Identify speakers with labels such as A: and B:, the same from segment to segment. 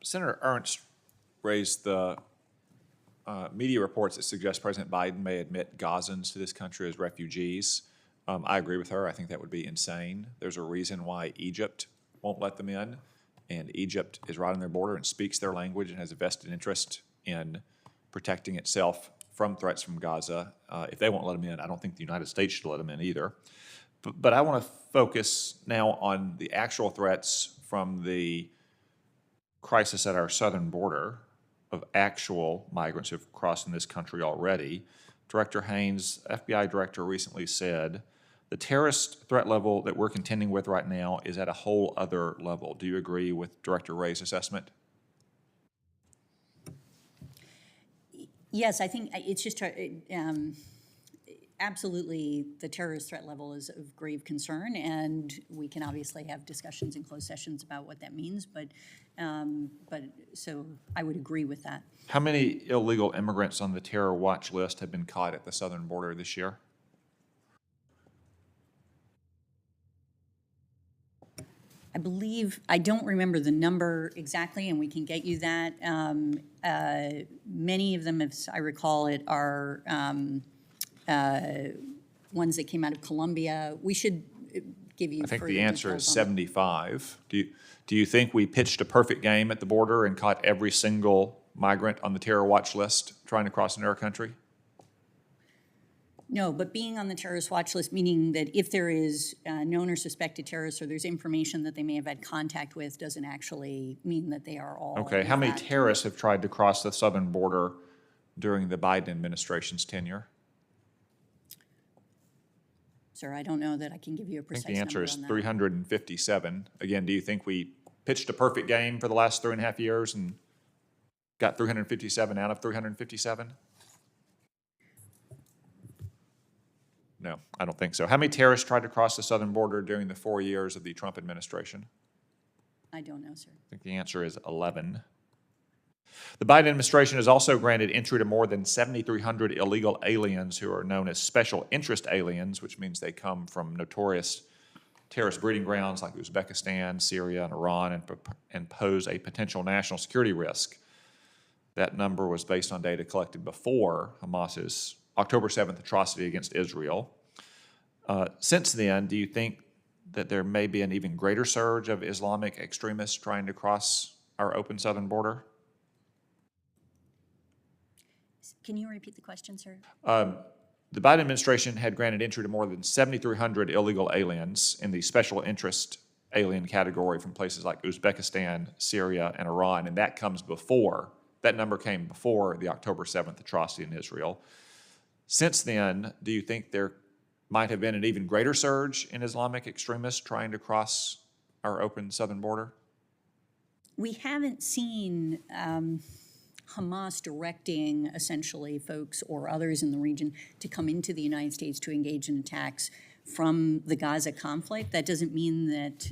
A: Senator Ernst raised the media reports that suggest President Biden may admit Gazans to this country as refugees. I agree with her. I think that would be insane. There's a reason why Egypt won't let them in, and Egypt is right on their border and speaks their language and has a vested interest in protecting itself from threats from Gaza. If they won't let them in, I don't think the United States should let them in either. But I want to focus now on the actual threats from the crisis at our southern border of actual migrants who've crossed in this country already. Director Haines, FBI director, recently said the terrorist threat level that we're contending with right now is at a whole other level. Do you agree with Director Ray's assessment?
B: Yes, I think it's just absolutely the terrorist threat level is of grave concern, and we can obviously have discussions in closed sessions about what that means. But so I would agree with that.
A: How many illegal immigrants on the terror watch list have been caught at the southern border this year?
B: I believe, I don't remember the number exactly, and we can get you that. Many of them, as I recall it, are ones that came out of Colombia. We should give you.
A: I think
B: further
A: the answer
B: details
A: is
B: on
A: 75. Do you think we pitched a perfect game at the border and caught every single migrant on the terror watch list trying to cross into our country?
B: No, but being on the terrorist watch list, meaning that if there is known or suspected terrorists or there's information that they may have had contact with, doesn't actually mean that they are all.
A: Okay, how many terrorists have tried to cross the southern border during the Biden administration's tenure?
B: Sir, I don't know that I can give you a precise
A: I think the answer
B: number
A: is
B: on that.
A: 357. Again, do you think we pitched a perfect game for the last 3.5 years and got 357 out of 357? No, I don't think so. How many terrorists tried to cross the southern border during the 4 years of the Trump administration?
B: I don't know, sir.
A: I think the answer is 11. The Biden administration has also granted entry to more than 7,300 illegal aliens who are known as special interest aliens, which means they come from notorious terrorist breeding grounds like Uzbekistan, Syria, and Iran, and pose a potential national security risk. That number was based on data collected before Hamas's October 7th atrocity against Israel. Since then, do you think that there may be an even greater surge of Islamic extremists trying to cross our open southern border?
B: Can you repeat the question, sir?
A: The Biden administration had granted entry to more than 7,300 illegal aliens in the special interest alien category from places like Uzbekistan, Syria, and Iran, and that number came before the October 7th atrocity in Israel. Since then, do you think there might have been an even greater surge in Islamic extremists trying to cross our open southern border?
B: We haven't seen Hamas directing essentially folks or others in the region to come into the United States to engage in attacks from the Gaza conflict. That doesn't mean that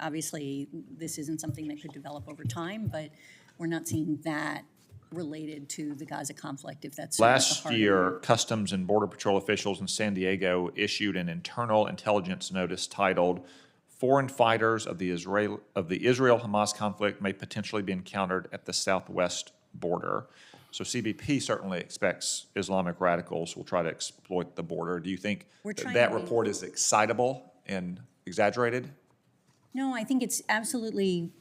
B: obviously this isn't something that could develop over time, but we're not seeing that related to the Gaza conflict, if that's
A: last year, Customs and Border Patrol officials in San Diego issued an internal intelligence notice titled "Foreign Fighters of the Israel-Hamas conflict may potentially be encountered at the southwest border." So CBP certainly expects Islamic radicals will try to exploit the border. Do you think that report is excitable and exaggerated?
B: No, I think it's absolutely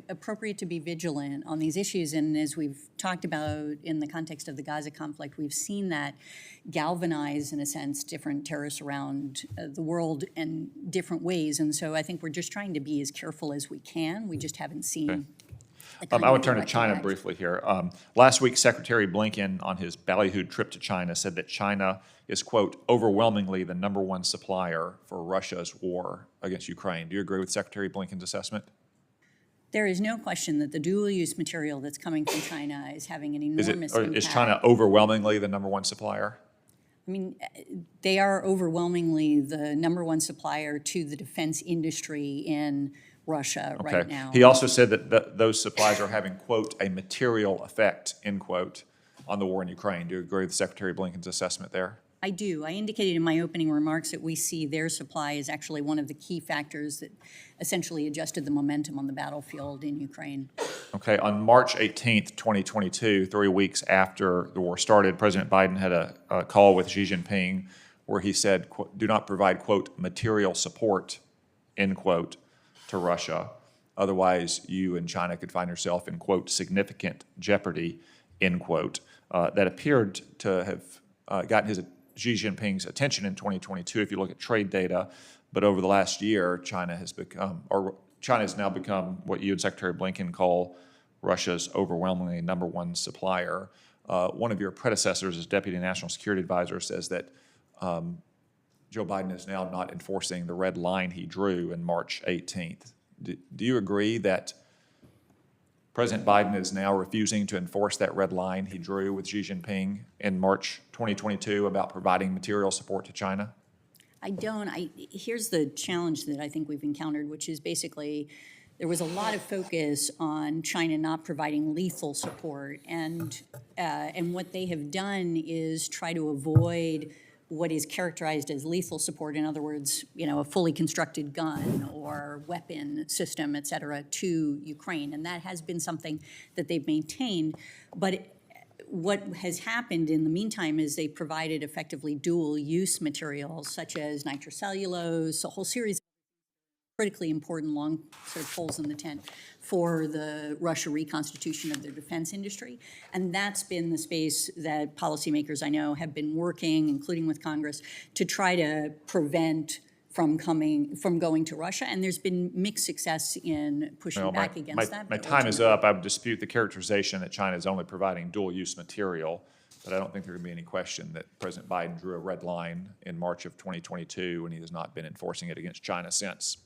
B: appropriate to be vigilant on these issues. And as we've talked about in the context of the Gaza conflict, we've seen that galvanize, in a sense, different terrorists around the world in different ways. And so I think we're just trying to be as careful as we can. We just haven't seen.
A: Okay. I would turn to China briefly here. Last week, Secretary Blinken, on his ballyhooed trip to China, said that China is, quote, overwhelmingly the #1 supplier for Russia's war against Ukraine. Do you agree with Secretary Blinken's assessment?
B: There is no question that the dual-use material that's coming from China is having an enormous impact.
A: Is China overwhelmingly the #1 supplier?
B: I mean, they are overwhelmingly the #1 supplier to the defense industry in Russia right now.
A: He also said that those supplies are having, quote, a material effect, end quote, on the war in Ukraine. Do you agree with Secretary Blinken's assessment there?
B: I do. I indicated in my opening remarks that we see their supply as actually one of the key factors that essentially adjusted the momentum on the battlefield in Ukraine.
A: Okay, on March 18th, 2022, 3 weeks after the war started, President Biden had a call with Xi Jinping where he said, do not provide, quote, material support, end quote, to Russia. Otherwise, you and China could find yourself in, quote, significant jeopardy, end quote. That appeared to have gotten Xi Jinping's attention in 2022 if you look at trade data. But over the last year, China has now become what you and Secretary Blinken call Russia's overwhelmingly number one supplier. One of your predecessors as Deputy National Security Advisor says that Joe Biden is now not enforcing the red line he drew in March 18th. Do you agree that President Biden is now refusing to enforce that red line he drew with Xi Jinping in March 2022 about providing material support to China?
B: I don't. Here's the challenge that I think we've encountered, which is basically there was a lot of focus on China not providing lethal support, and what they have done is try to avoid what is characterized as lethal support. In other words, a fully constructed gun or weapon system, et cetera, to Ukraine, and that has been something that they've maintained. But what has happened in the meantime is they provided effectively dual-use materials such as nitrocellulose, a whole series of critically important long sort of holes in the tent for the Russia reconstitution of their defense industry. And that's been the space that policymakers I know have been working, including with Congress, to try to prevent from going to Russia. And there's been mixed success in pushing back against that.
A: My time is up. I would dispute the characterization that China is only providing dual-use material, but I don't think there can be any question that President Biden drew a red line in March of 2022, and he has not been enforcing it against China since.